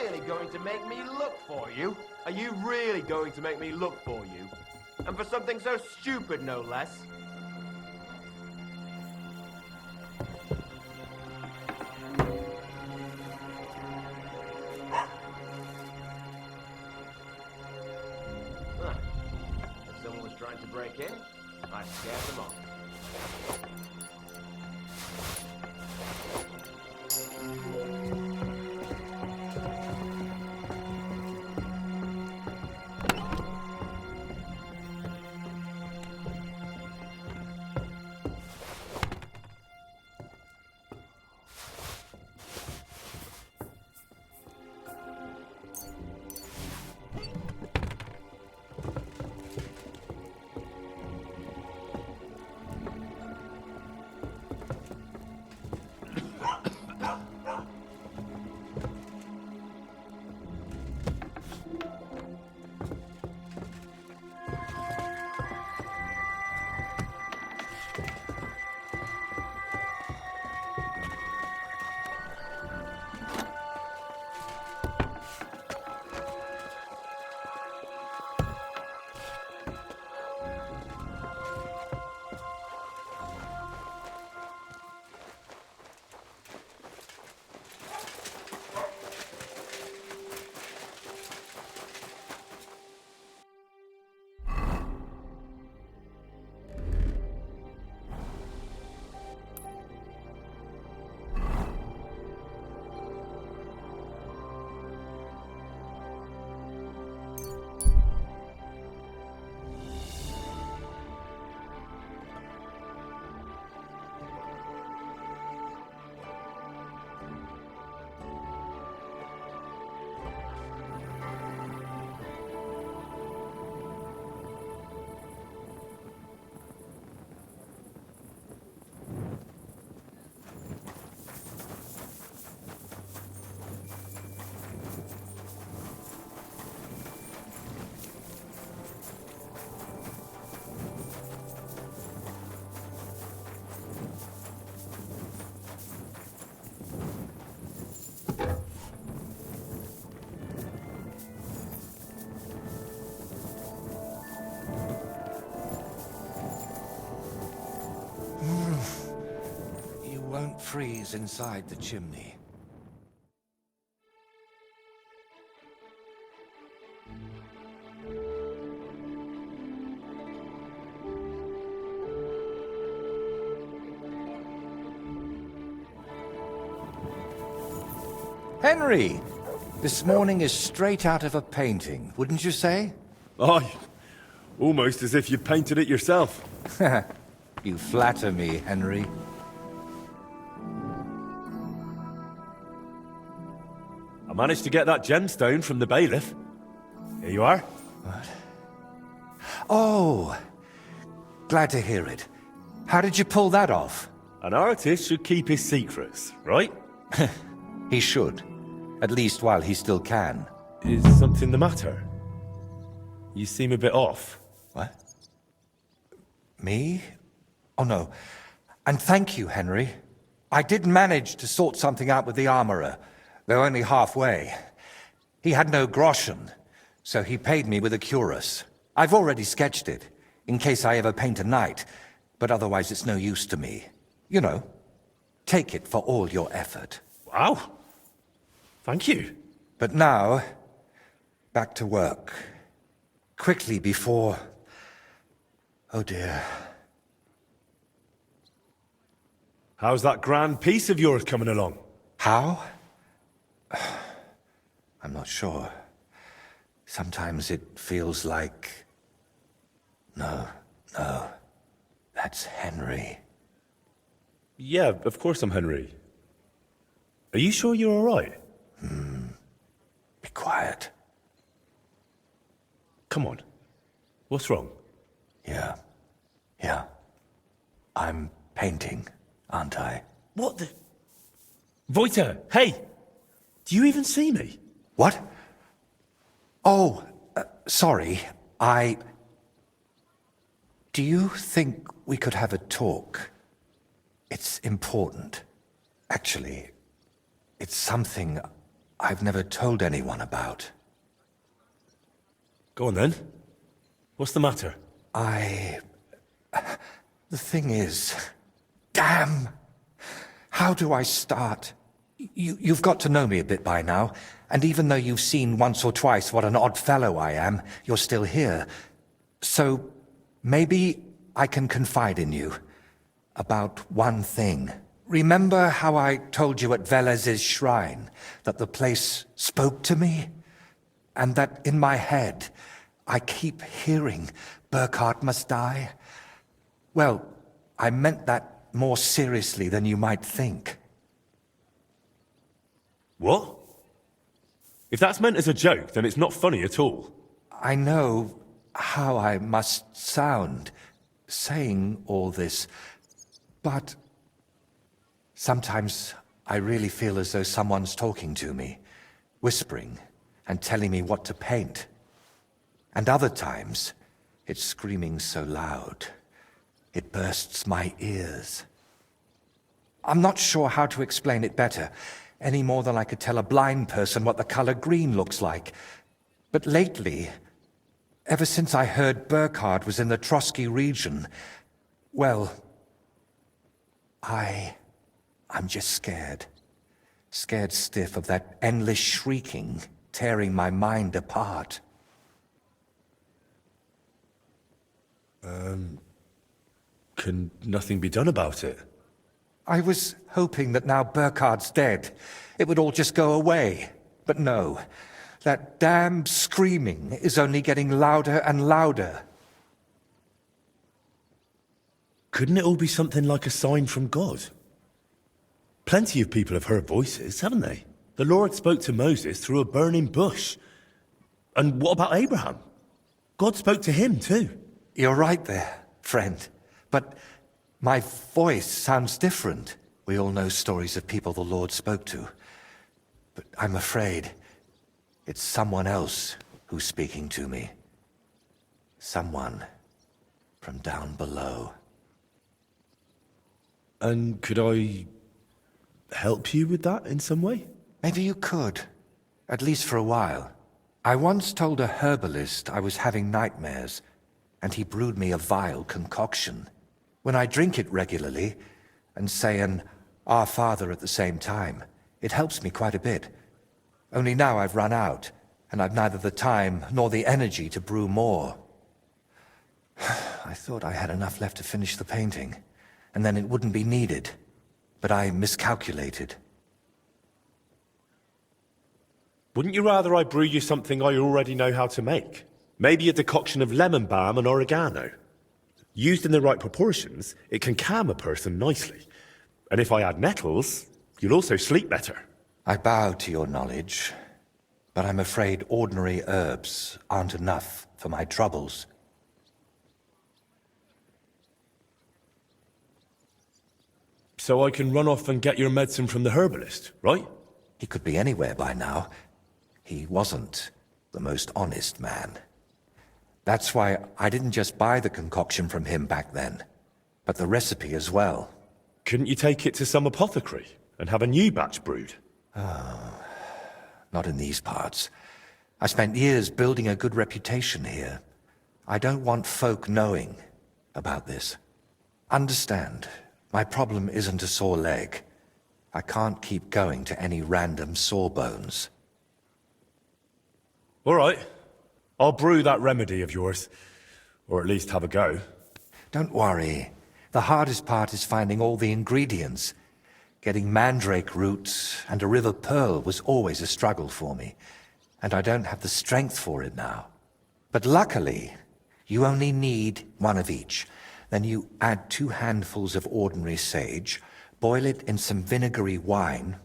really going to make me look for you? Are you really going to make me look for you? And for something so stupid, no less? Huh. If someone was trying to break in, I'd scare them off. Won't freeze inside the chimney. Henry! This morning is straight out of a painting, wouldn't you say? Aye. Almost as if you painted it yourself. You flatter me, Henry. I managed to get that gemstone from the bailiff. Here you are. What? Oh, glad to hear it. How did you pull that off? An artist should keep his secrets, right? He should. At least while he still can. Is something the matter? You seem a bit off. What? Me? Oh, no. And thank you, Henry. I did manage to sort something out with the armorer, though only halfway. He had no groschen, so he paid me with a cuirass. I've already sketched it, in case I ever paint a knight, but otherwise it's no use to me. You know, take it for all your effort. Wow. Thank you. But now, back to work. Quickly before... Oh dear. How's that grand piece of yours coming along? How? I'm not sure. Sometimes it feels like... No, that's Henry. Yeah, of course I'm Henry. Are you sure you're all right? Be quiet. Come on. What's wrong? Yeah. I'm painting, aren't I? What the... Voiter, hey! Do you even see me? What? Oh, sorry. Do you think we could have a talk? It's important. Actually, it's something I've never told anyone about. Go on then. What's the matter? The thing is... Damn! How do I start? You've got to know me a bit by now, and even though you've seen once or twice what an odd fellow I am, you're still here. So, maybe I can confide in you about one thing. Remember how I told you at Velez's shrine that the place spoke to me? And that in my head, I keep hearing, Burkhard must die? Well, I meant that more seriously than you might think. What? If that's meant as a joke, then it's not funny at all. I know how I must sound saying all this, but sometimes I really feel as though someone's talking to me, whispering and telling me what to paint. And other times, it's screaming so loud, it bursts my ears. I'm not sure how to explain it better, any more than I could tell a blind person what the color green looks like. But lately, ever since I heard Burkhard was in the Trotsky region, well, I'm just scared. Scared stiff of that endless shrieking, tearing my mind apart. Can nothing be done about it? I was hoping that now Burkhard's dead, it would all just go away. But no, that damn screaming is only getting louder and louder. Couldn't it all be something like a sign from God? Plenty of people have heard voices, haven't they? The Lord spoke to Moses through a burning bush. And what about Abraham? God spoke to him too. You're right there, friend. But my voice sounds different. We all know stories of people the Lord spoke to. But I'm afraid it's someone else who's speaking to me. Someone from down below. And could I help you with that in some way? Maybe you could, at least for a while. I once told a herbalist I was having nightmares, and he brewed me a vile concoction. When I drink it regularly, and say an Our Father at the same time, it helps me quite a bit. Only now I've run out, and I've neither the time nor the energy to brew more. I thought I had enough left to finish the painting, and then it wouldn't be needed. But I miscalculated. Wouldn't you rather I brew you something I already know how to make? Maybe a decoction of lemon balm and oregano. Used in the right proportions, it can calm a person nicely. And if I add nettles, you'll also sleep better. I bow to your knowledge, but I'm afraid ordinary herbs aren't enough for my troubles. So I can run off and get your medicine from the herbalist, right? He could be anywhere by now. He wasn't the most honest man. That's why I didn't just buy the concoction from him back then, but the recipe as well. Couldn't you take it to some apothecary and have a new batch brewed? Not in these parts. I spent years building a good reputation here. I don't want folk knowing about this. Understand, my problem isn't a sore leg. I can't keep going to any random sawbones. All right. I'll brew that remedy of yours. Or at least have a go. Don't worry. The hardest part is finding all the ingredients. Getting mandrake roots and a river pearl was always a struggle for me, and I don't have the strength for it now. But luckily, you only need one of each. Then you add 2 handfuls of ordinary sage, boil it in some vinegary wine,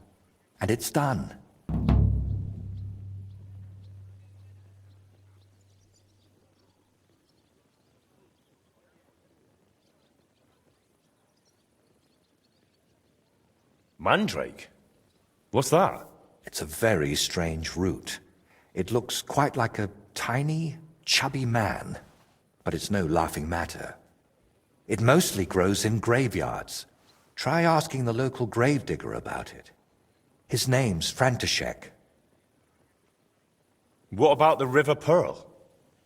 and it's done. Mandrake? What's that? It's a very strange root. It looks quite like a tiny, chubby man, but it's no laughing matter. It mostly grows in graveyards. Try asking the local gravedigger about it. His name's František. What about the River Pearl?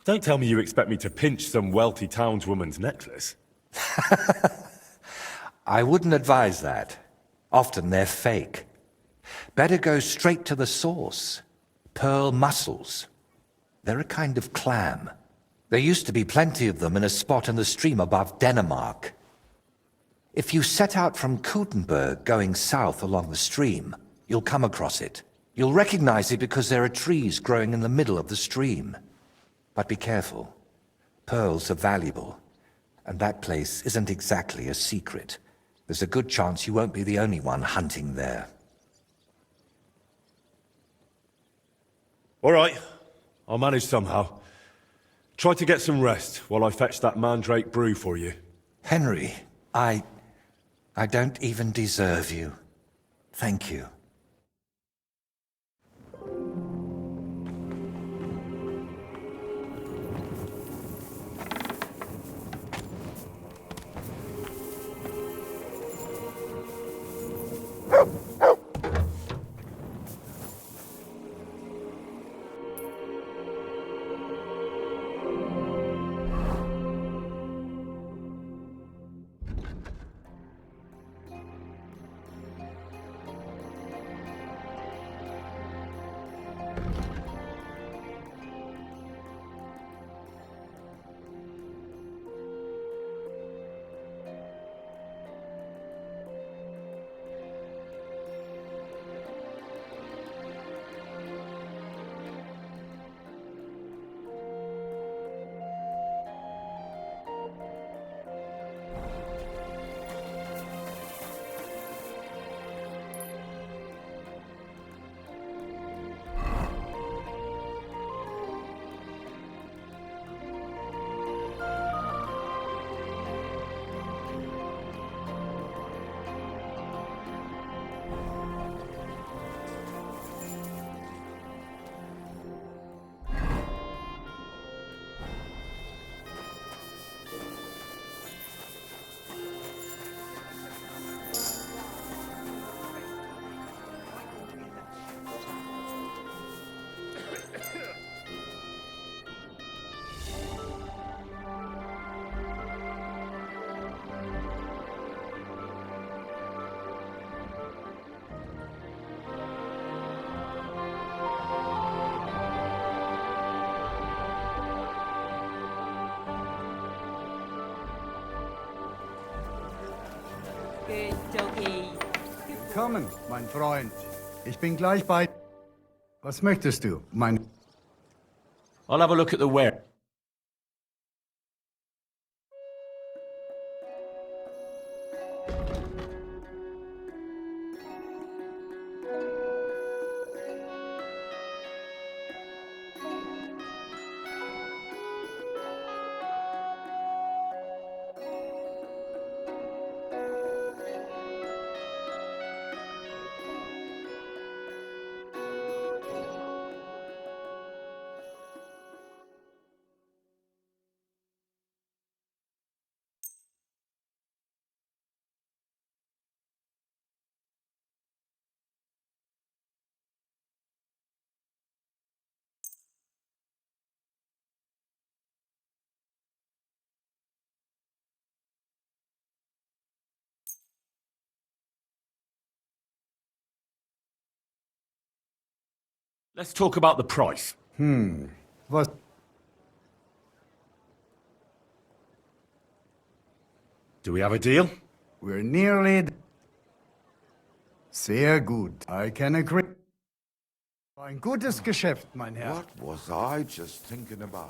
Don't tell me you expect me to pinch some wealthy townswoman's necklace. I wouldn't advise that. Often they're fake. Better go straight to the source. Pearl mussels. They're a kind of clam. There used to be plenty of them in a spot in the stream above Denmark. If you set out from Kuttenberg going south along the stream, you'll come across it. You'll recognize it because there are trees growing in the middle of the stream. But be careful. Pearls are valuable, and that place isn't exactly a secret. There's a good chance you won't be the only one hunting there. All right, I'll manage somehow. Try to get some rest while I fetch that mandrake brew for you. Henry, I don't even deserve you. Thank you. Willkommen, mein Freund. Ich bin gleich bei... Was möchtest du, mein... I'll have a look at the ware. Let's talk about the price. Was... Do we have a deal? We're nearly... Sehr gut. I can agree. Ein gutes Geschäft, mein Herr. What was I just thinking about?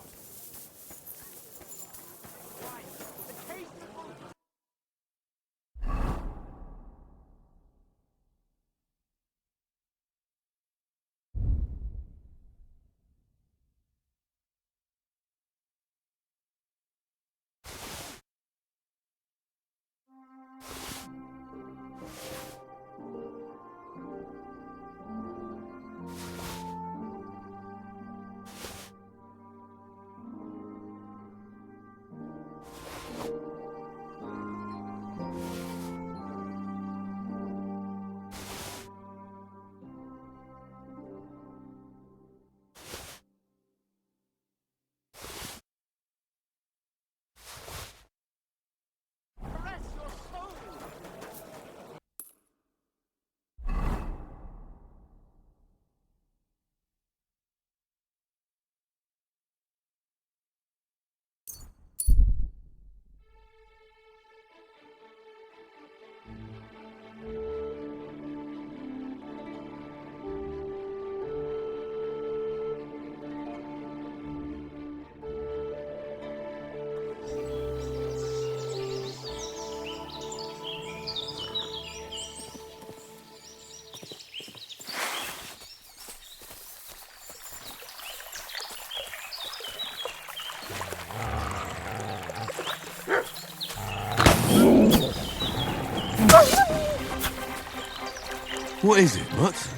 What is it, Mutz?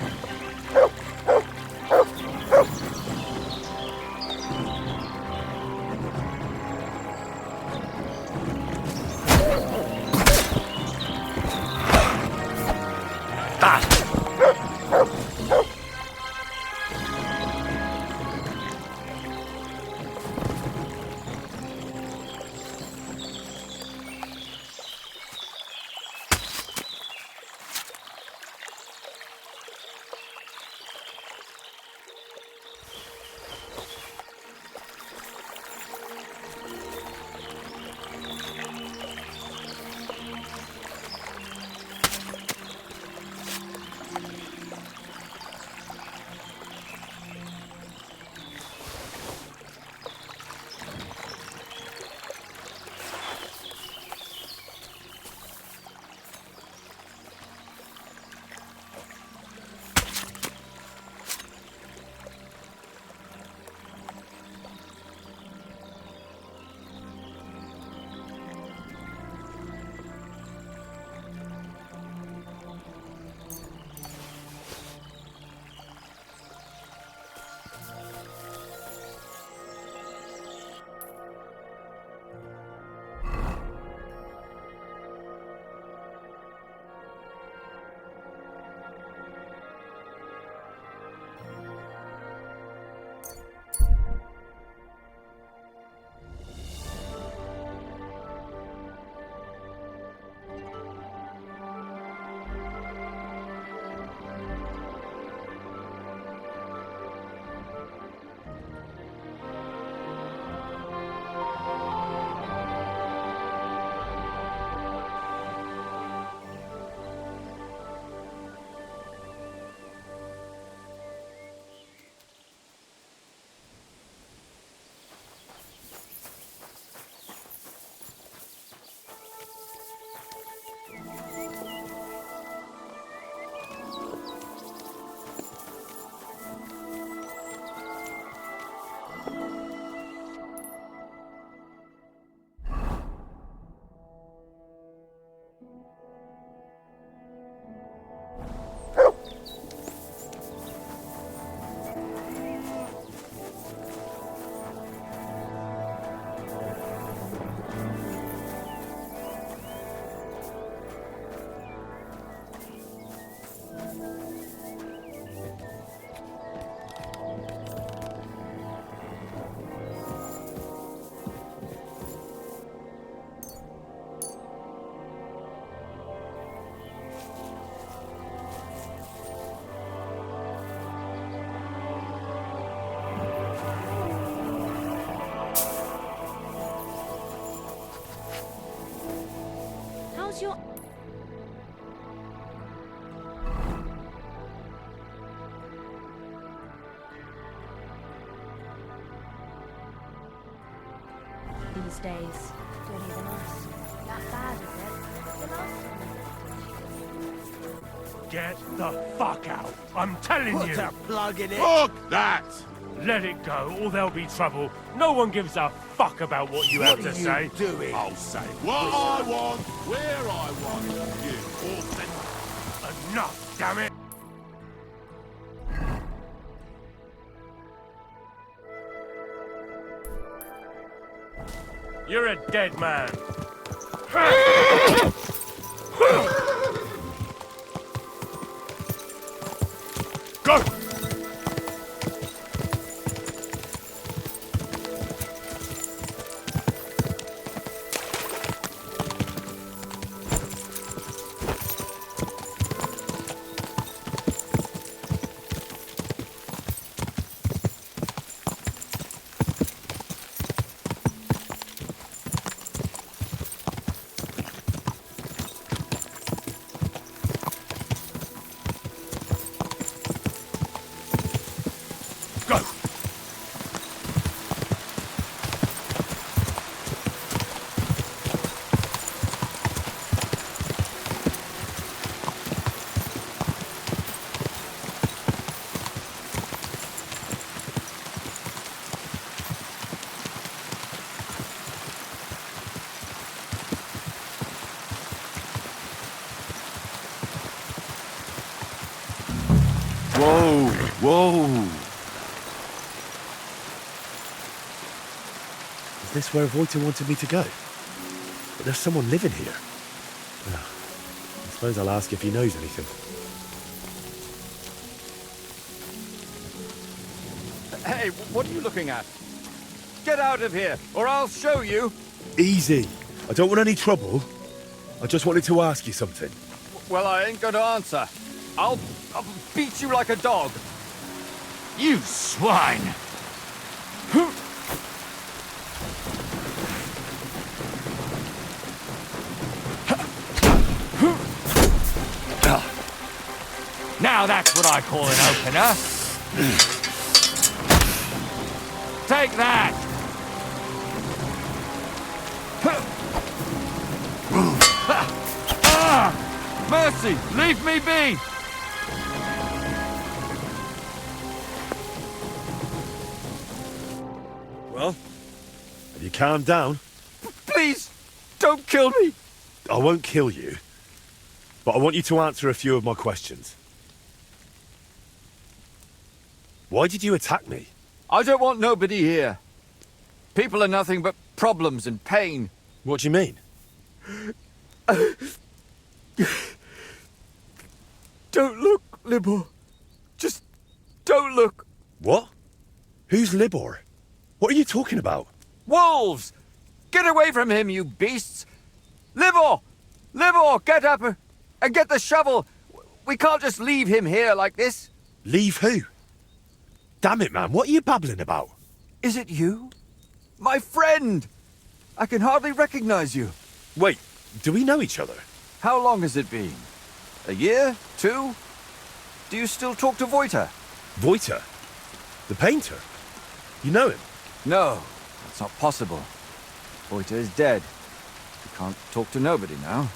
How's your... These days, don't even ask. That bad, is it? The last time. Get the fuck out! I'm telling you! Put a plug in it! Fuck that! Let it go, or there'll be trouble. No one gives a fuck about what you have to say. What are you doing? I'll say what I want, where I want. You orphan. Enough, damn it! You're a dead man. Go! Whoa, whoa. Is this where Voiter wanted me to go? But there's someone living here. I suppose I'll ask if he knows anything. Hey, what are you looking at? Get out of here, or I'll show you. Easy. I don't want any trouble. I just wanted to ask you something. Well, I ain't gonna answer. I'll beat you like a dog. You swine! Now that's what I call an opener. Take that! Mercy, leave me be! Well, have you calmed down? Please, don't kill me! I won't kill you, but I want you to answer a few of my questions. Why did you attack me? I don't want nobody here. People are nothing but problems and pain. What do you mean? Don't look, Libor. Just don't look. What? Who's Libor? What are you talking about? Wolves! Get away from him, you beasts! Libor! Libor, get up and get the shovel! We can't just leave him here like this. Leave who? Damn it, man, what are you babbling about? Is it you? My friend! I can hardly recognize you. Wait, do we know each other? How long has it been? A year? 2? Do you still talk to Voiter? Voiter? The painter? You know him? No, that's not possible. Voiter is dead. We can't talk to nobody now.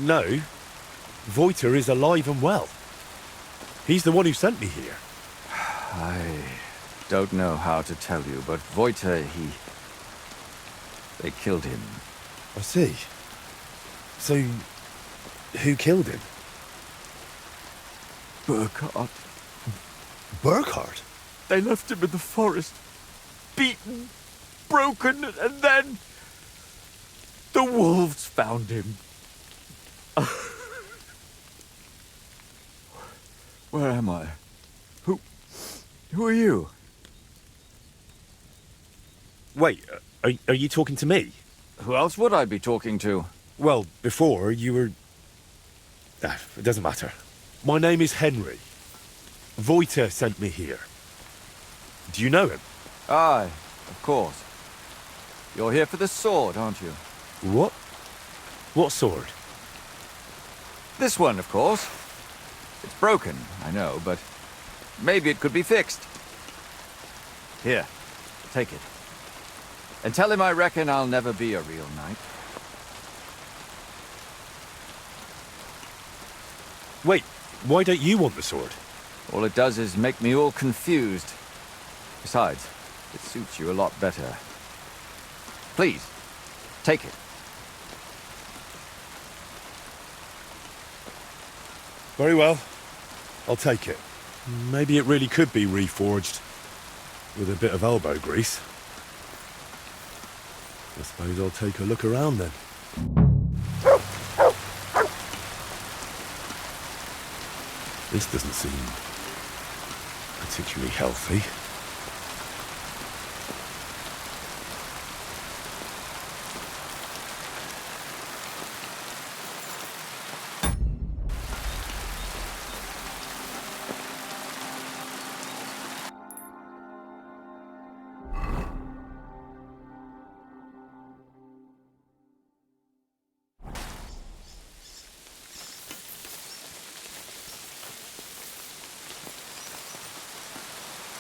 No. Voiter is alive and well. He's the one who sent me here. I don't know how to tell you, but Voiter, they killed him. I see. So, who killed him? Burkhard. Burkhard? They left him in the forest. Beaten, broken, and then... the wolves found him. Where am I? Who are you? Wait, are you talking to me? Who else would I be talking to? Well, before you were... it doesn't matter. My name is Henry. Voiter sent me here. Do you know him? Aye, of course. You're here for the sword, aren't you? What? What sword? This one, of course. It's broken, I know, but maybe it could be fixed. Here, take it. And tell him I reckon I'll never be a real knight. Wait, why don't you want the sword? All it does is make me all confused. Besides, it suits you a lot better. Please, take it. Very well. I'll take it. Maybe it really could be reforged. With a bit of elbow grease. I suppose I'll take a look around then. This doesn't seem particularly healthy.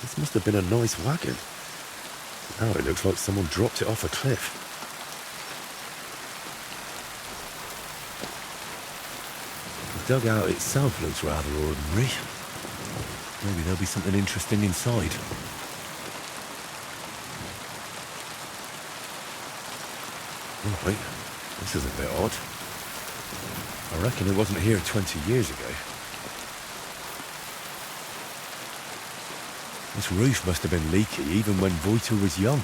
This must have been a nice wagon. Now it looks like someone dropped it off a cliff. The dugout itself looks rather ordinary. Maybe there'll be something interesting inside. Right, this is a bit odd. I reckon it wasn't here 20 years ago. This roof must have been leaky even when Voiter was young.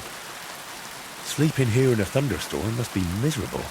Sleeping here in a thunderstorm must be miserable.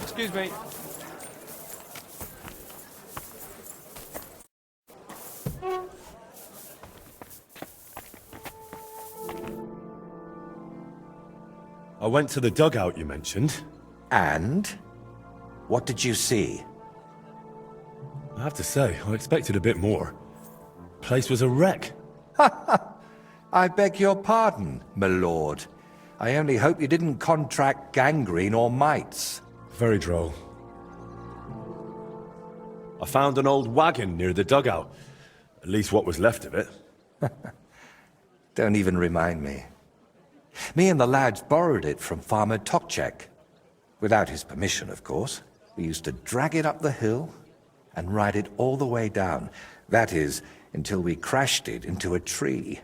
Excuse me. I went to the dugout you mentioned. And? What did you see? I have to say, I expected a bit more. Place was a wreck. I beg your pardon, my lord. I only hope you didn't contract gangrene or mites. Very droll. I found an old wagon near the dugout. At least what was left of it. Don't even remind me. Me and the lads borrowed it from Farmer Tokchek. Without his permission, of course. We used to drag it up the hill and ride it all the way down. That is, until we crashed it into a tree,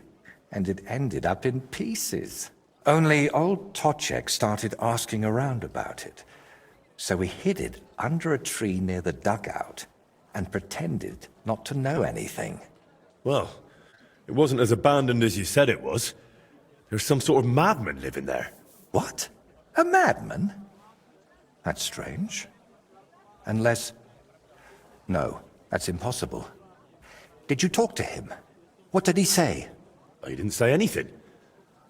and it ended up in pieces. Only old Tokchek started asking around about it. So we hid it under a tree near the dugout and pretended not to know anything. Well, it wasn't as abandoned as you said it was. There's some sort of madman living there. What? A madman? That's strange. Unless... No, that's impossible. Did you talk to him? What did he say? He didn't say anything.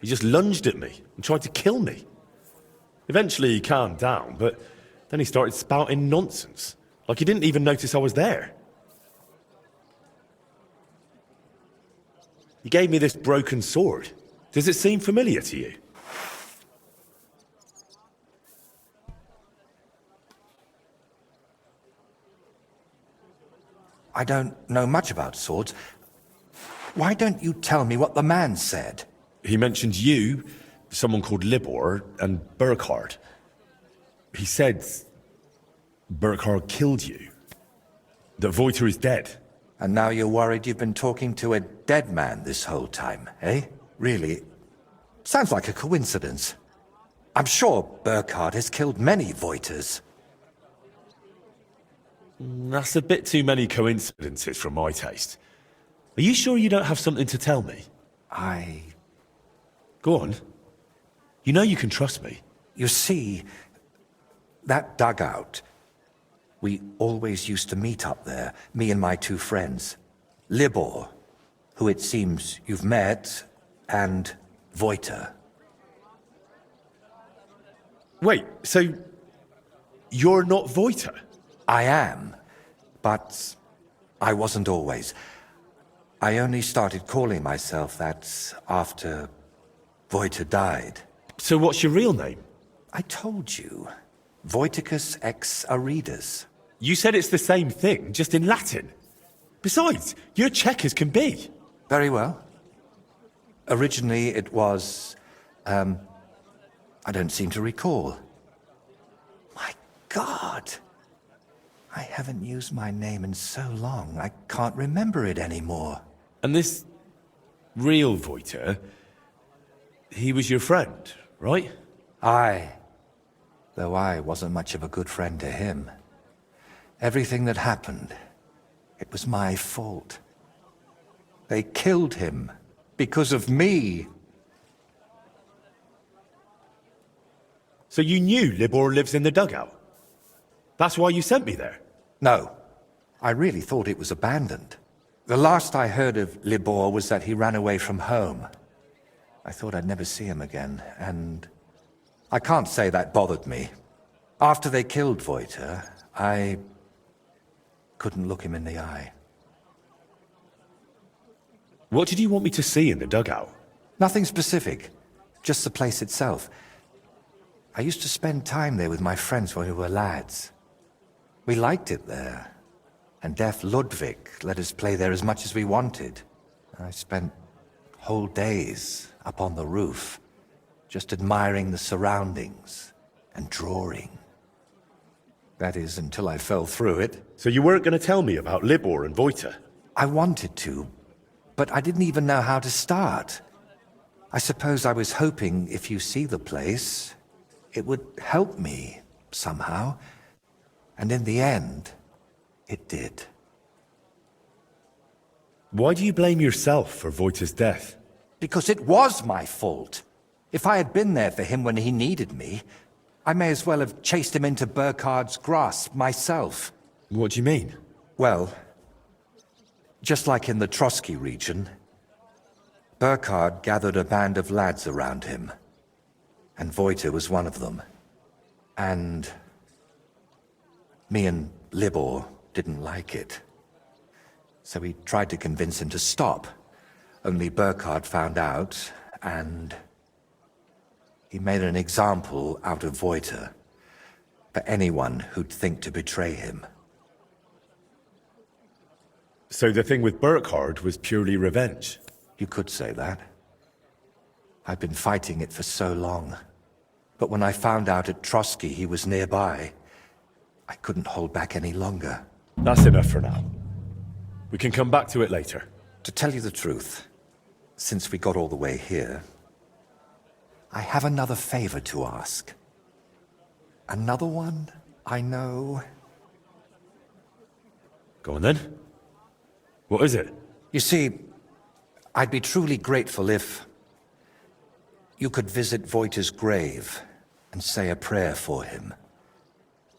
He just lunged at me and tried to kill me. Eventually he calmed down, but then he started spouting nonsense. Like he didn't even notice I was there. He gave me this broken sword. Does it seem familiar to you? I don't know much about swords. Why don't you tell me what the man said? He mentioned you, someone called Libor, and Burkhard. He said Burkhard killed you. That Voiter is dead. And now you're worried you've been talking to a dead man this whole time, eh? Really? Sounds like a coincidence. I'm sure Burkhard has killed many Voiters. That's a bit too many coincidences for my taste. Are you sure you don't have something to tell me? Go on. You know you can trust me. You see, that dugout, we always used to meet up there, me and my two friends. Libor, who it seems you've met, and Voiter. Wait, so you're not Voiter? I am, but I wasn't always. I only started calling myself that after Voiter died. So what's your real name? I told you. Voiticus ex Aridus. You said it's the same thing, just in Latin. Besides, you're Czech as can be. Very well. Originally it was, I don't seem to recall. My God! I haven't used my name in so long, I can't remember it anymore. And this real Voiter, he was your friend, right? Aye. Though I wasn't much of a good friend to him. Everything that happened, it was my fault. They killed him because of me. So you knew Libor lives in the dugout? That's why you sent me there? No, I really thought it was abandoned. The last I heard of Libor was that he ran away from home. I thought I'd never see him again, and I can't say that bothered me. After they killed Voiter, I couldn't look him in the eye. What did you want me to see in the dugout? Nothing specific, just the place itself. I used to spend time there with my friends when we were lads. We liked it there, and deaf Ludwig let us play there as much as we wanted. I spent whole days up on the roof, just admiring the surroundings and drawing. That is, until I fell through it. So you weren't going to tell me about Libor and Voiter? I wanted to, but I didn't even know how to start. I suppose I was hoping if you see the place, it would help me somehow. And in the end, it did. Why do you blame yourself for Voiter's death? Because it was my fault. If I had been there for him when he needed me, I may as well have chased him into Burkhard's grasp myself. What do you mean? Well, just like in the Trotsky region, Burkhard gathered a band of lads around him, and Voiter was one of them. And me and Libor didn't like it. So we tried to convince him to stop. Only Burkhard found out, and he made an example out of Voiter for anyone who'd think to betray him. So the thing with Burkhard was purely revenge? You could say that. I'd been fighting it for so long. But when I found out at Trotsky he was nearby, I couldn't hold back any longer. That's enough for now. We can come back to it later. To tell you the truth, since we got all the way here, I have another favor to ask. Another one, I know. Go on then. What is it? You see, I'd be truly grateful if you could visit Voiter's grave and say a prayer for him.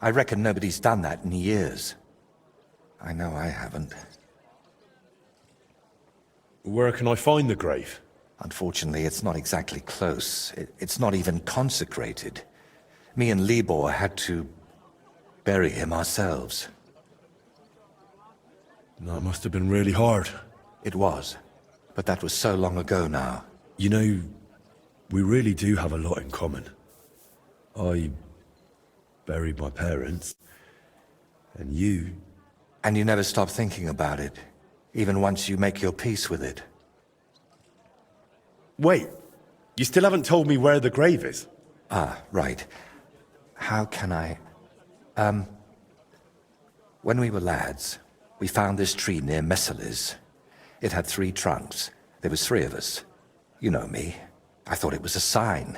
I reckon nobody's done that in years. I know I haven't. Where can I find the grave? Unfortunately, it's not exactly close. It's not even consecrated. Me and Libor had to bury him ourselves. That must have been really hard. It was, but that was so long ago now. You know, we really do have a lot in common. I buried my parents, and you... And you never stop thinking about it, even once you make your peace with it. Wait, you still haven't told me where the grave is? Ah, right. How can I... When we were lads, we found this tree near Messales. It had 3 trunks. There was 3 of us. You know me. I thought it was a sign.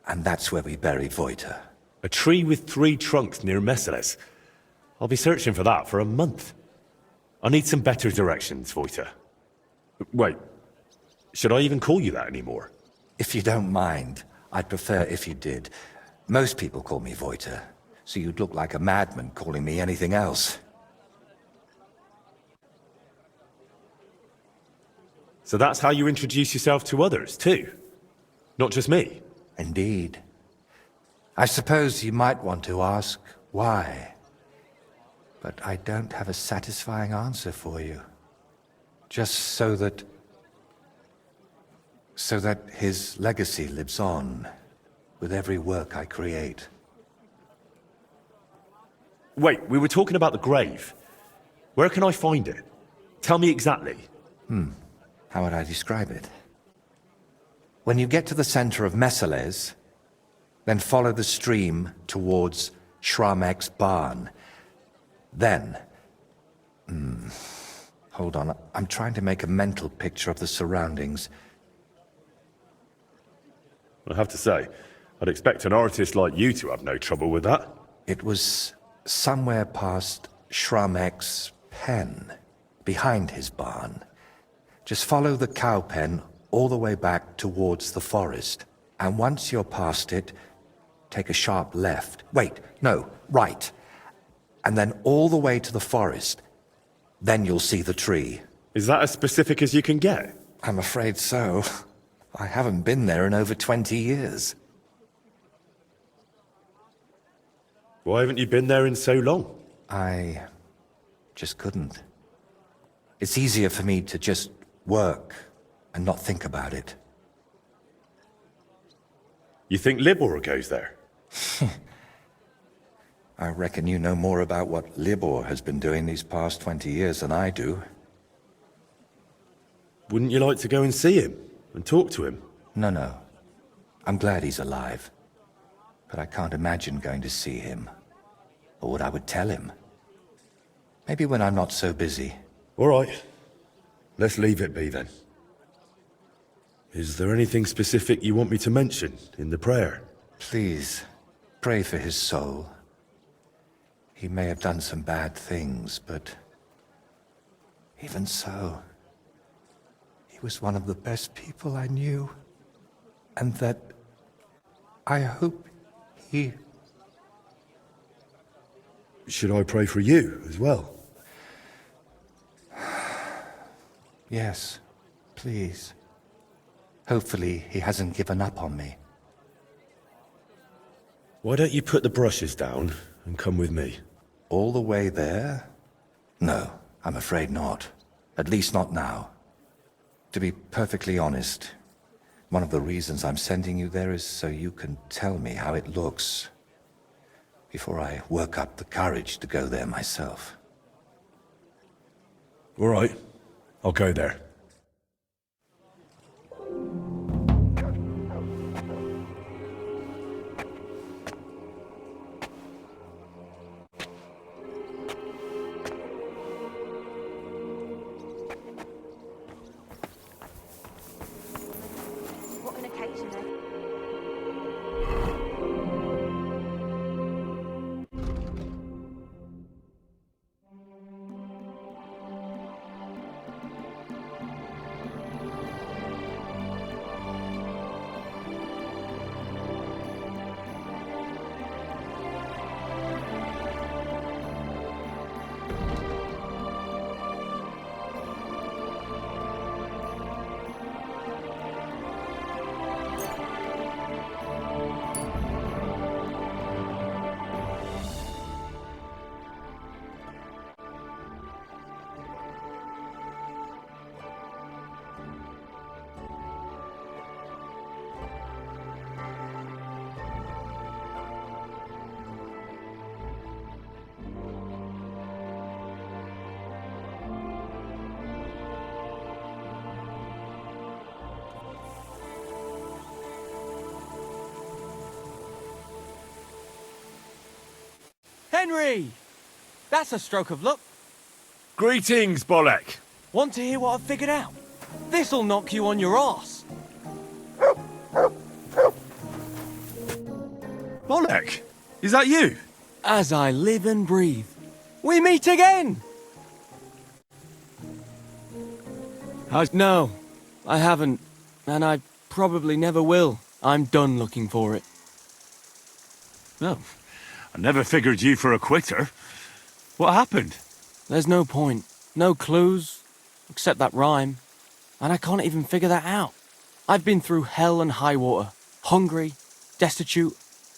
And that's where we buried Voiter. A tree with 3 trunks near Messales. I'll be searching for that for a month. I need some better directions, Voiter. Wait, should I even call you that anymore? If you don't mind, I'd prefer if you did. Most people call me Voiter, so you'd look like a madman calling me anything else. So that's how you introduce yourself to others, too? Not just me? Indeed. I suppose you might want to ask why. But I don't have a satisfying answer for you. Just so that his legacy lives on with every work I create. Wait, we were talking about the grave. Where can I find it? Tell me exactly. How would I describe it? When you get to the center of Messales, then follow the stream towards Shramek's barn. Then... hold on, I'm trying to make a mental picture of the surroundings. I have to say, I'd expect an artist like you to have no trouble with that. It was somewhere past Shramek's pen, behind his barn. Just follow the cow pen all the way back towards the forest. And once you're past it, take a sharp left. Wait, no, right. And then all the way to the forest. Then you'll see the tree. Is that as specific as you can get? I'm afraid so. I haven't been there in over 20 years. Why haven't you been there in so long? I just couldn't. It's easier for me to just work and not think about it. You think Libor goes there? I reckon you know more about what Libor has been doing these past 20 years than I do. Wouldn't you like to go and see him and talk to him? No. I'm glad he's alive. But I can't imagine going to see him. Or what I would tell him. Maybe when I'm not so busy. All right. Let's leave it be then. Is there anything specific you want me to mention in the prayer? Please, pray for his soul. He may have done some bad things, but even so, he was one of the best people I knew. And that I hope he... Should I pray for you as well? Yes, please. Hopefully he hasn't given up on me. Why don't you put the brushes down and come with me? All the way there? No, I'm afraid not. At least not now. To be perfectly honest, one of the reasons I'm sending you there is so you can tell me how it looks before I work up the courage to go there myself. All right, I'll go there. What an occasion, eh? Henry! That's a stroke of luck. Greetings, Bolek. Want to hear what I've figured out? This'll knock you on your arse. Bolek, is that you? As I live and breathe, we meet again! No, I haven't, and I probably never will. I'm done looking for it. No, I never figured you for a quitter. What happened? There's no point, no clues, except that rhyme, and I can't even figure that out. I've been through hell and high water, hungry, destitute,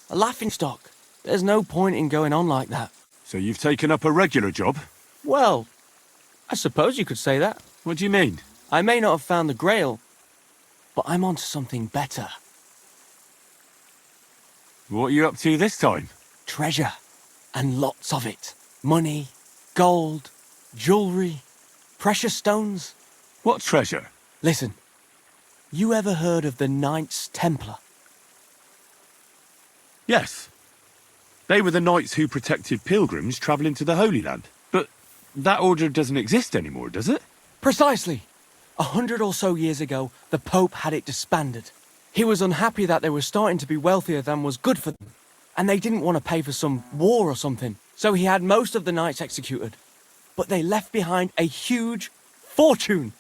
a laughingstock. There's no point in going on like that. So you've taken up a regular job? Well, I suppose you could say that. What do you mean? I may not have found the Grail, but I'm onto something better. What are you up to this time? Treasure, and lots of it. Money, gold, jewelry, precious stones. What treasure? Listen, you ever heard of the Knights Templar? Yes. They were the knights who protected pilgrims travelling to the Holy Land. But that order doesn't exist anymore, does it? Precisely. 100 or so years ago, the Pope had it disbanded. He was unhappy that they were starting to be wealthier than was good for them, and they didn't want to pay for some war or something, so he had most of the knights executed. But they left behind a huge fortune.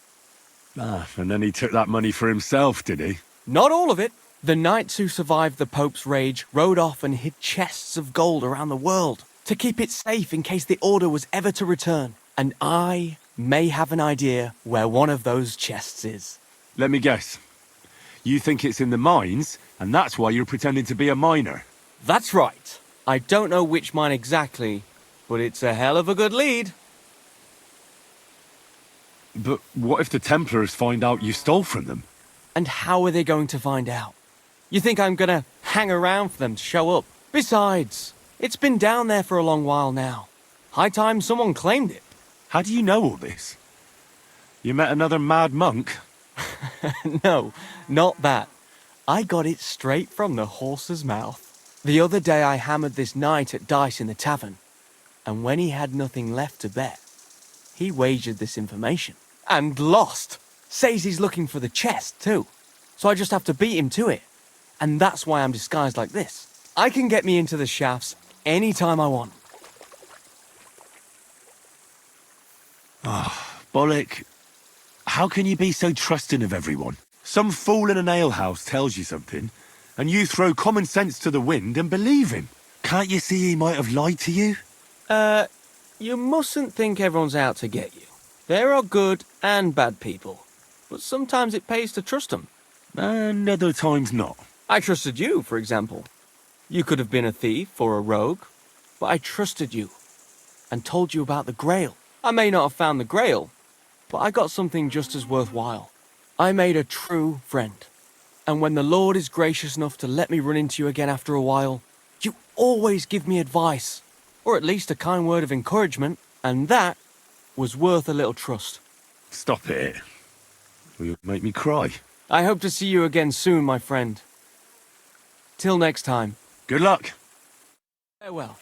Ah, and then he took that money for himself, did he? Not all of it. The knights who survived the Pope's rage rode off and hid chests of gold around the world to keep it safe in case the order was ever to return. And I may have an idea where one of those chests is. Let me guess. You think it's in the mines, and that's why you're pretending to be a miner. That's right. I don't know which mine exactly, but it's a hell of a good lead. But what if the Templars find out you stole from them? And how are they going to find out? You think I'm gonna hang around for them to show up? Besides, it's been down there for a long while now. High time someone claimed it. How do you know all this? You met another mad monk? No, not that. I got it straight from the horse's mouth. The other day I hammered this knight at dice in the tavern, and when he had nothing left to bet, he wagered this information. And lost. Says he's looking for the chest, too. So I just have to beat him to it. And that's why I'm disguised like this. I can get me into the shafts anytime I want. Bollock, how can you be so trusting of everyone? Some fool in an alehouse tells you something, and you throw common sense to the wind and believe him. Can't you see he might have lied to you? You mustn't think everyone's out to get you. There are good and bad people. But sometimes it pays to trust them. And other times not. I trusted you, for example. You could have been a thief or a rogue, but I trusted you and told you about the Grail. I may not have found the Grail, but I got something just as worthwhile. I made a true friend. And when the Lord is gracious enough to let me run into you again after a while, you always give me advice, or at least a kind word of encouragement, and that was worth a little trust. Stop it. Or you'll make me cry. I hope to see you again soon, my friend. Till next time. Good luck. Farewell.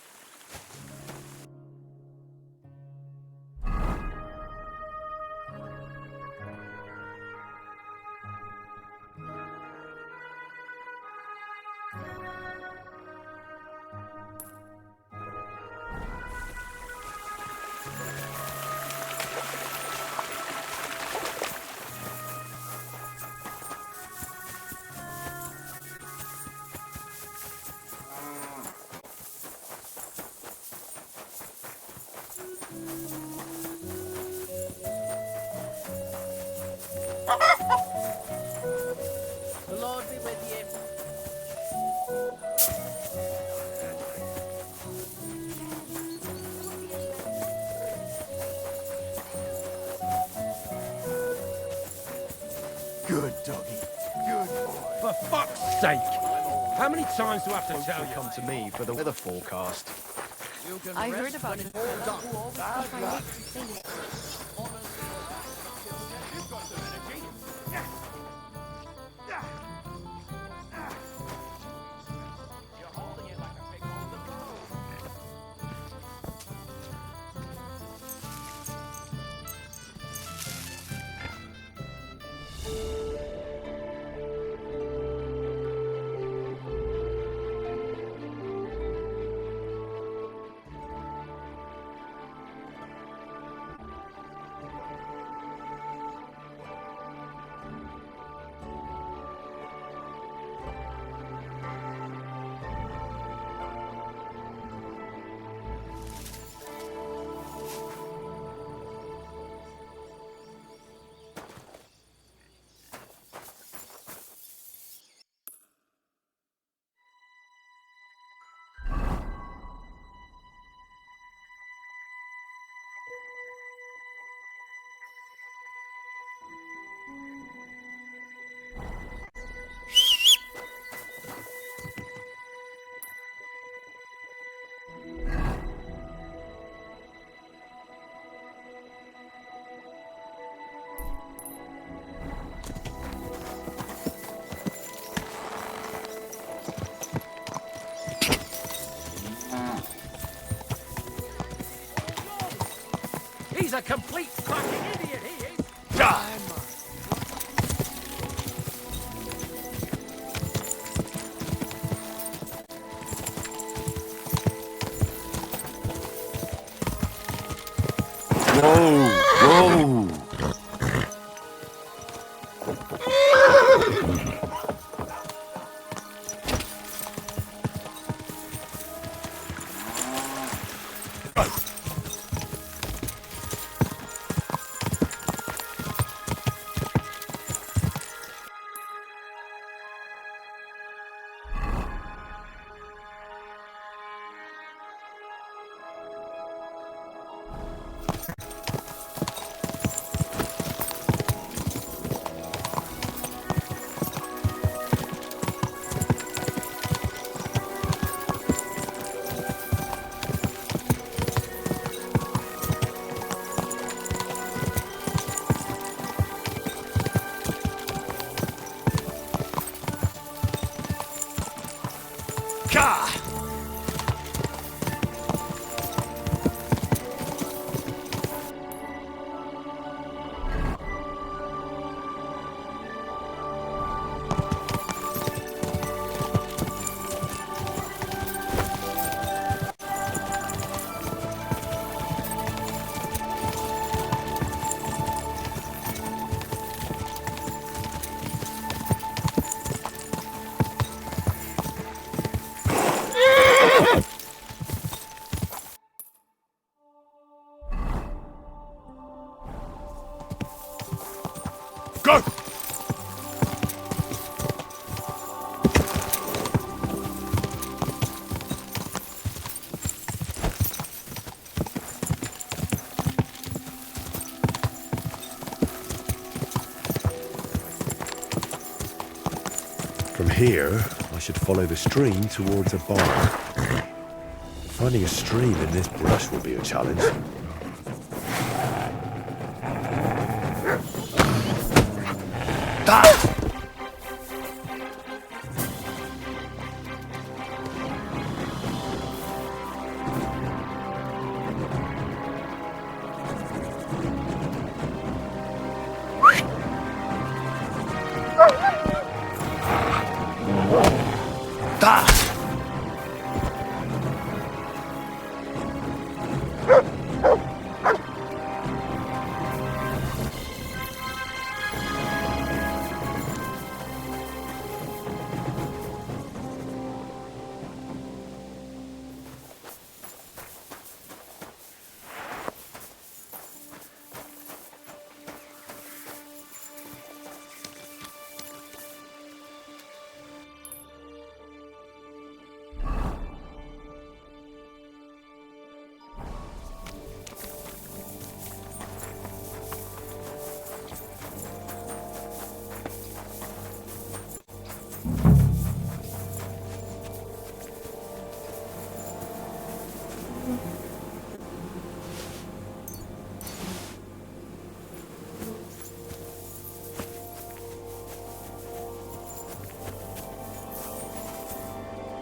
The Lord be with you. Good doggy. Good boy. For fuck's sake! How many times do I have to tell you? Come to me for the weather forecast. I heard about it. He's a complete fucking idiot, he is! Whoa! Whoa! Go! From here, I should follow the stream towards a barn. Finding a stream in this brush will be a challenge.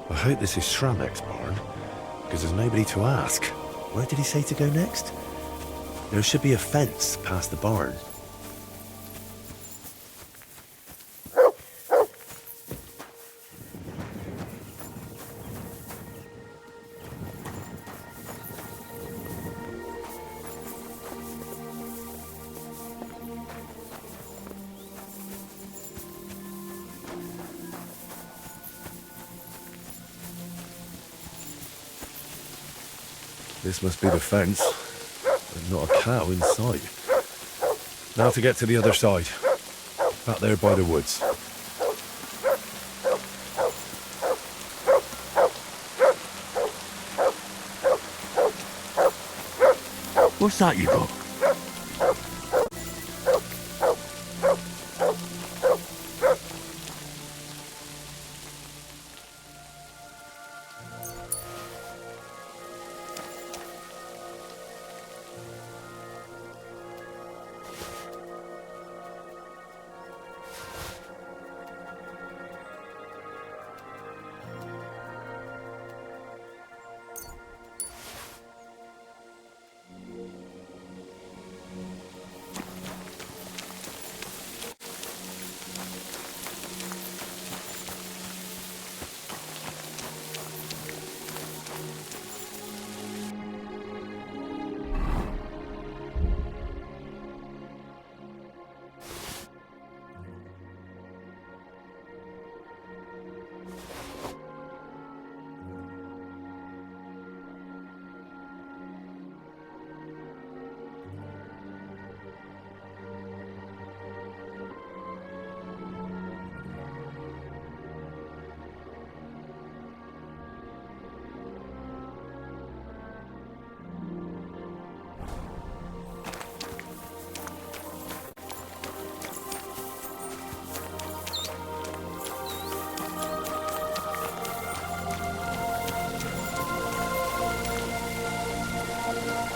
I hope this is Shramek's barn, because there's nobody to ask. Where did he say to go next? There should be a fence past the barn. This must be the fence. There's not a cow in sight. Now to get to the other side. Out there by the woods. What's that you got?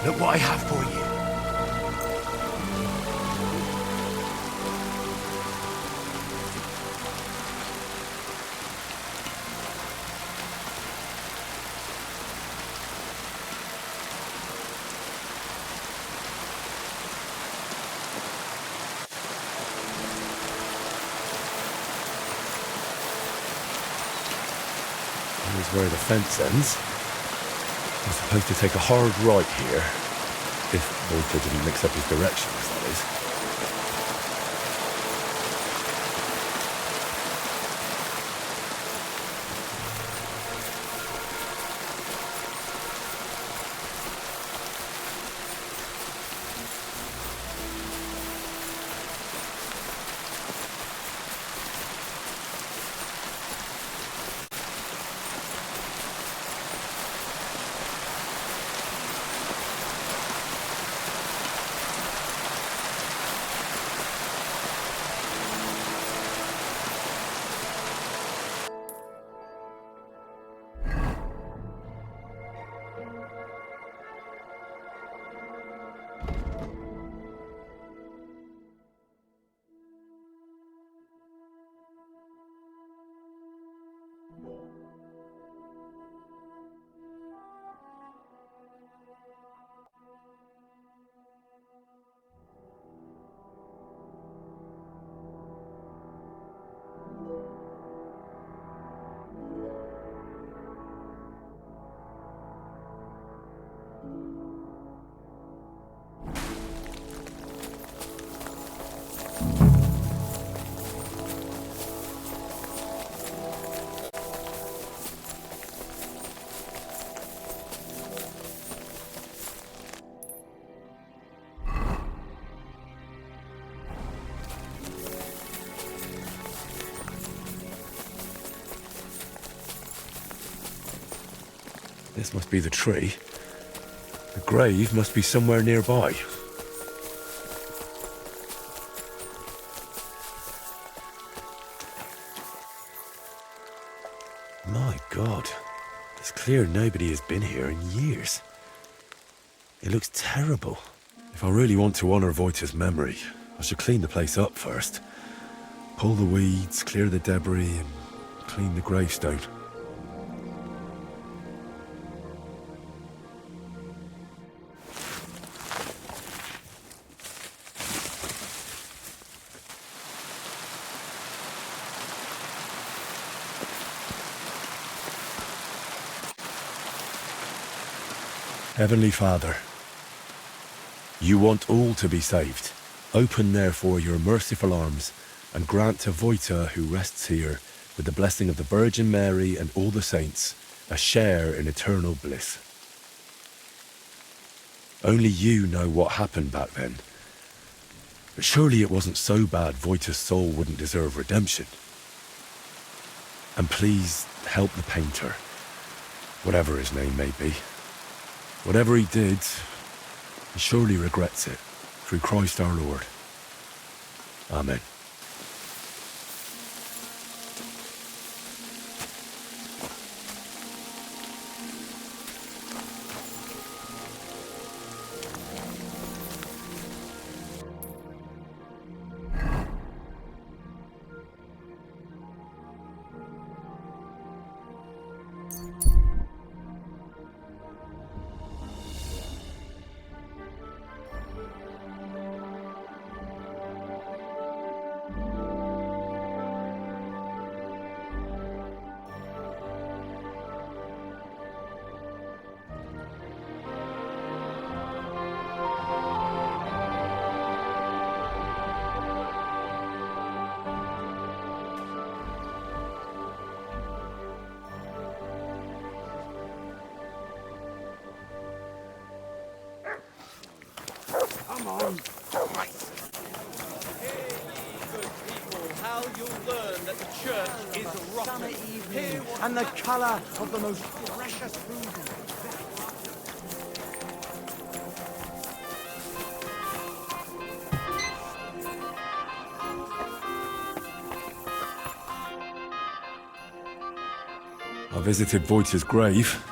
Look what I have for you. Here's where the fence ends. I'm supposed to take a hard right here. If Walter didn't mix up his directions, that is. This must be the tree. The grave must be somewhere nearby. My God. It's clear nobody has been here in years. It looks terrible. If I really want to honor Wojta's memory, I should clean the place up first. Pull the weeds, clear the debris, and clean the gravestone. Heavenly Father, you want all to be saved. Open therefore your merciful arms and grant to Wojta, who rests here, with the blessing of the Virgin Mary and all the saints, a share in eternal bliss. Only you know what happened back then. But surely it wasn't so bad Wojta's soul wouldn't deserve redemption. And please help the painter, whatever his name may be. Whatever he did, he surely regrets it, through Christ our Lord. Amen. Come on. Christ. Hear ye, good people, how you'll learn that the church is rotten. Summer evening, and the colour of the most precious ruby. I visited Wojta's grave.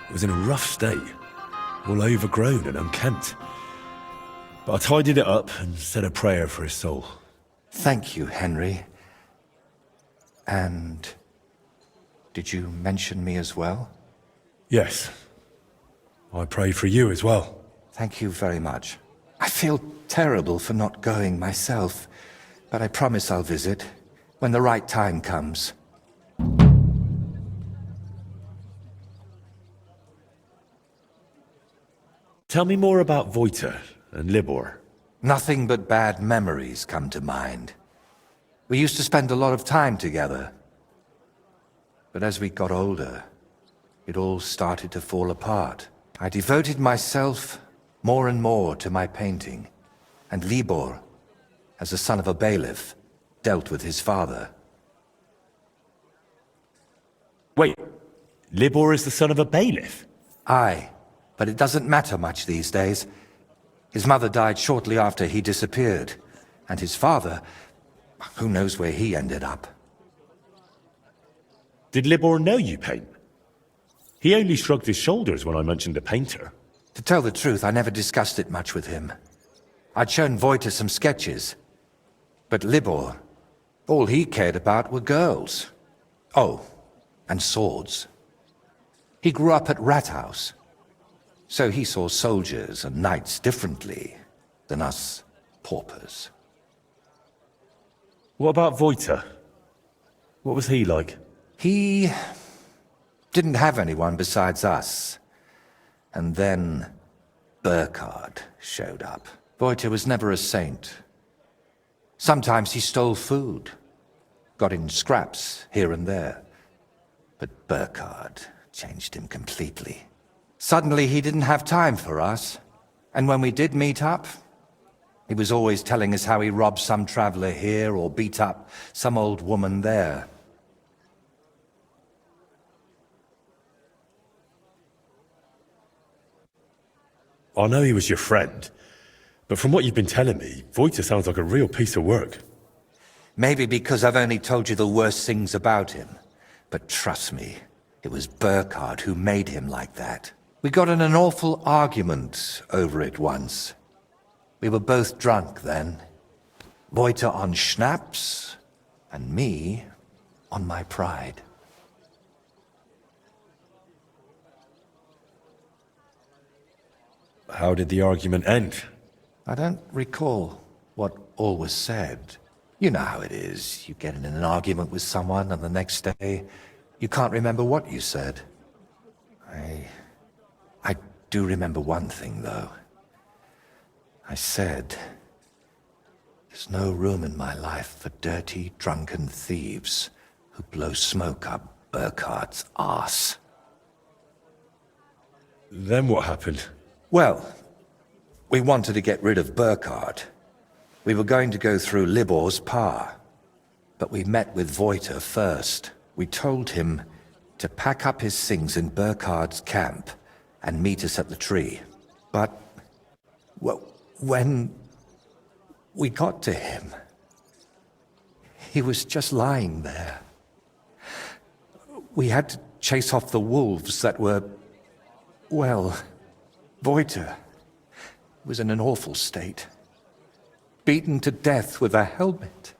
It was in a rough state. all overgrown and unkempt. But I tidied it up and said a prayer for his soul. Thank you, Henry. And did you mention me as well? Yes. I pray for you as well. Thank you very much. I feel terrible for not going myself, but I promise I'll visit when the right time comes. Tell me more about Voita and Libor. Nothing but bad memories come to mind. We used to spend a lot of time together. But as we got older, it all started to fall apart. I devoted myself more and more to my painting, and Libor, as the son of a bailiff, dealt with his father. Wait, Libor is the son of a bailiff? Aye, but it doesn't matter much these days. His mother died shortly after he disappeared, and his father, who knows where he ended up. Did Libor know you paint? He only shrugged his shoulders when I mentioned a painter. To tell the truth, I never discussed it much with him. I'd shown Voita some sketches. But Libor, all he cared about were girls. Oh, and swords. He grew up at Rathouse, so he saw soldiers and knights differently than us paupers. What about Voita? What was he like? He didn't have anyone besides us. And then Burkhard showed up. Voita was never a saint. Sometimes he stole food, got in scraps here and there. But Burkhard changed him completely. Suddenly he didn't have time for us. And when we did meet up, he was always telling us how he robbed some traveler here or beat up some old woman there. I know he was your friend, but from what you've been telling me, Voita sounds like a real piece of work. Maybe because I've only told you the worst things about him. But trust me, it was Burkhard who made him like that. We got in an awful argument over it once. We were both drunk then. Voita on schnapps, and me on my pride. How did the argument end? I don't recall what all was said. You know how it is. You get in an argument with someone, and the next day, you can't remember what you said. I do remember one thing, though. I said, there's no room in my life for dirty, drunken thieves who blow smoke up Burkhard's arse. Then what happened? Well, we wanted to get rid of Burkhard. We were going to go through Libor's pa, but we met with Voita first. We told him to pack up his things in Burkhard's camp and meet us at the tree. But when we got to him, he was just lying there. We had to chase off the wolves that were, well, Voita was in an awful state. Beaten to death with a helmet.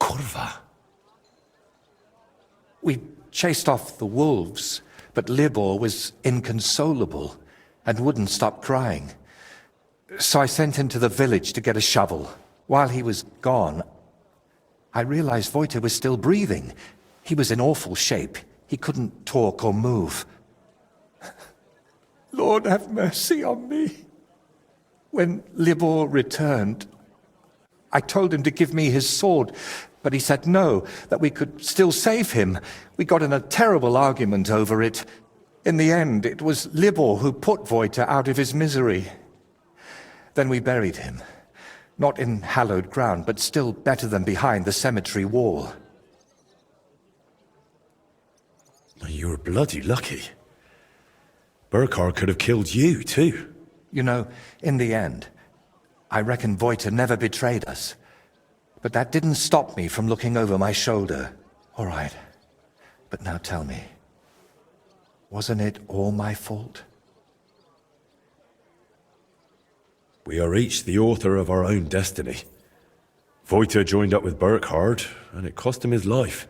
Kurva. We chased off the wolves, but Libor was inconsolable and wouldn't stop crying. So I sent him to the village to get a shovel. While he was gone, I realized Voita was still breathing. He was in awful shape. He couldn't talk or move. Lord, have mercy on me. When Libor returned, I told him to give me his sword, but he said no, that we could still save him. We got in a terrible argument over it. In the end, it was Libor who put Voita out of his misery. Then we buried him. Not in hallowed ground, but still better than behind the cemetery wall. You were bloody lucky. Burkhard could have killed you, too. You know, in the end, I reckon Voita never betrayed us. But that didn't stop me from looking over my shoulder. All right. But now tell me, wasn't it all my fault? We are each the author of our own destiny. Voita joined up with Burkhard, and it cost him his life.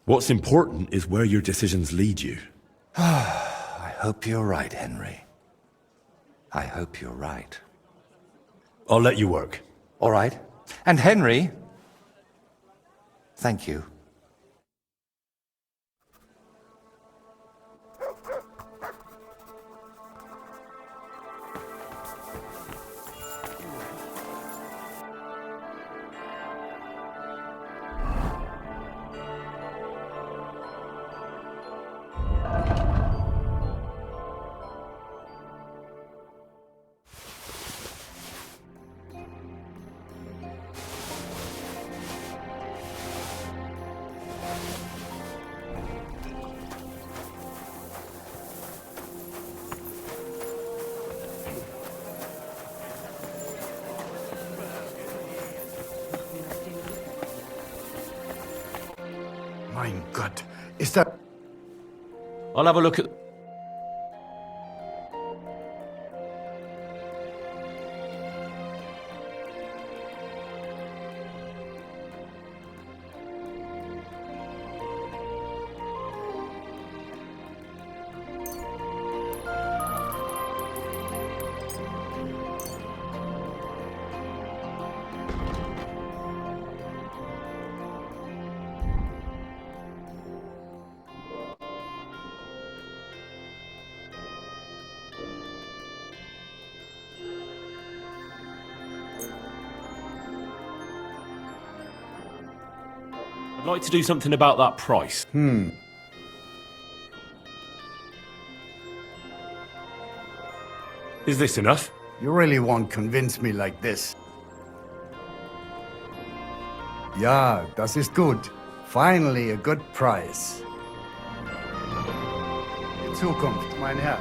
What's important is where your decisions lead you. I hope you're right, Henry. I hope you're right. I'll let you work. All right. And Henry, thank you. Mein Gott, ist da... I'll have a look at... I'd like to do something about that price. Is this enough? You really won't convince me like this. Ja, das ist gut. Finally a good price. Die Zukunft, mein Herr.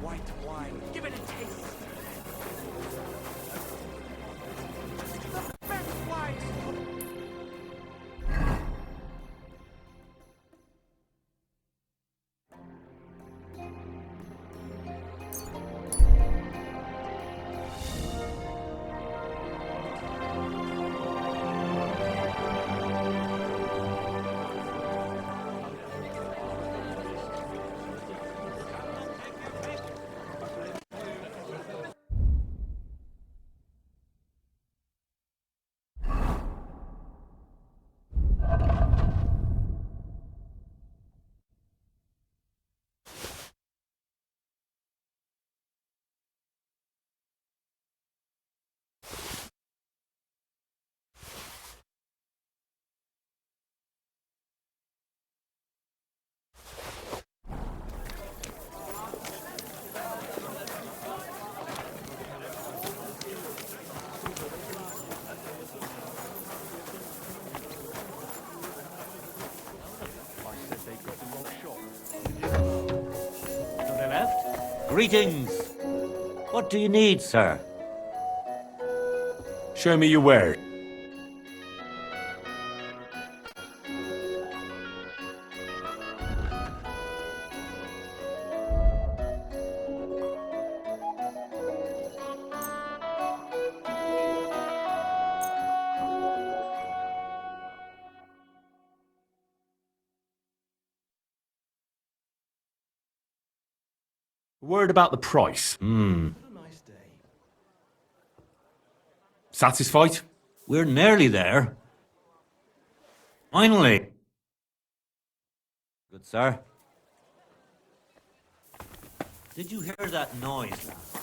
White wine. Give it a taste. The best wine. Greetings. What do you need, sir? Show me your wares. Word about the price. Satisfied? We're nearly there. Finally. Good, sir. Did you hear that noise last night?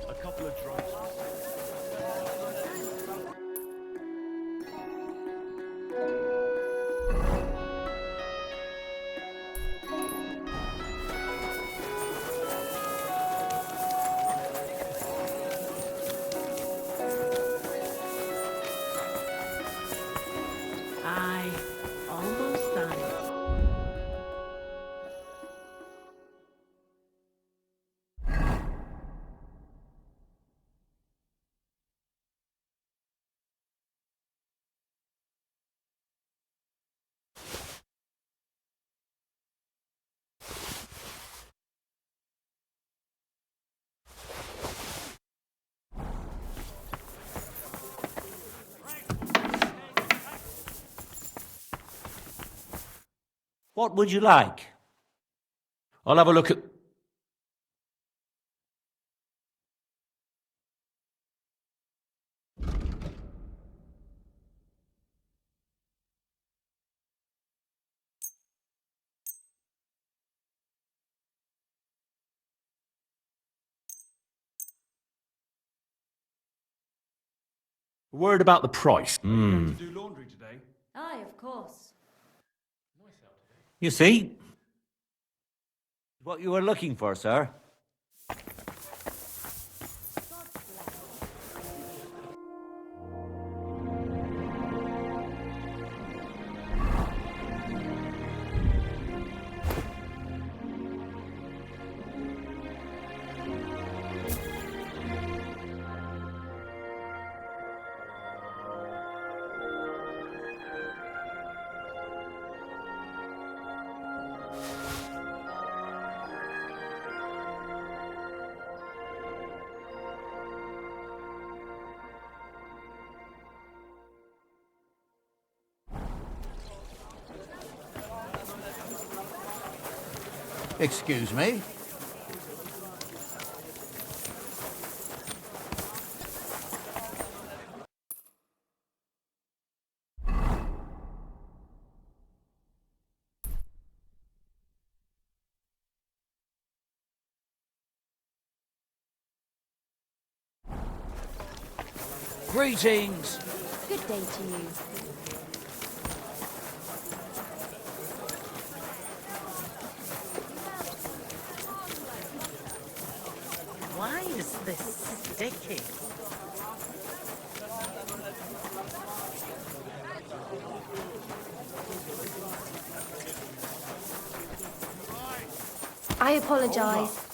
A couple of drunks. Aye, almost done. What would you like? I'll have a look at... Word about the price. To do laundry today? Aye, of course. You see? What you were looking for, sir. Excuse me? Greetings! Good day to you. Why is this sticky? I apologise.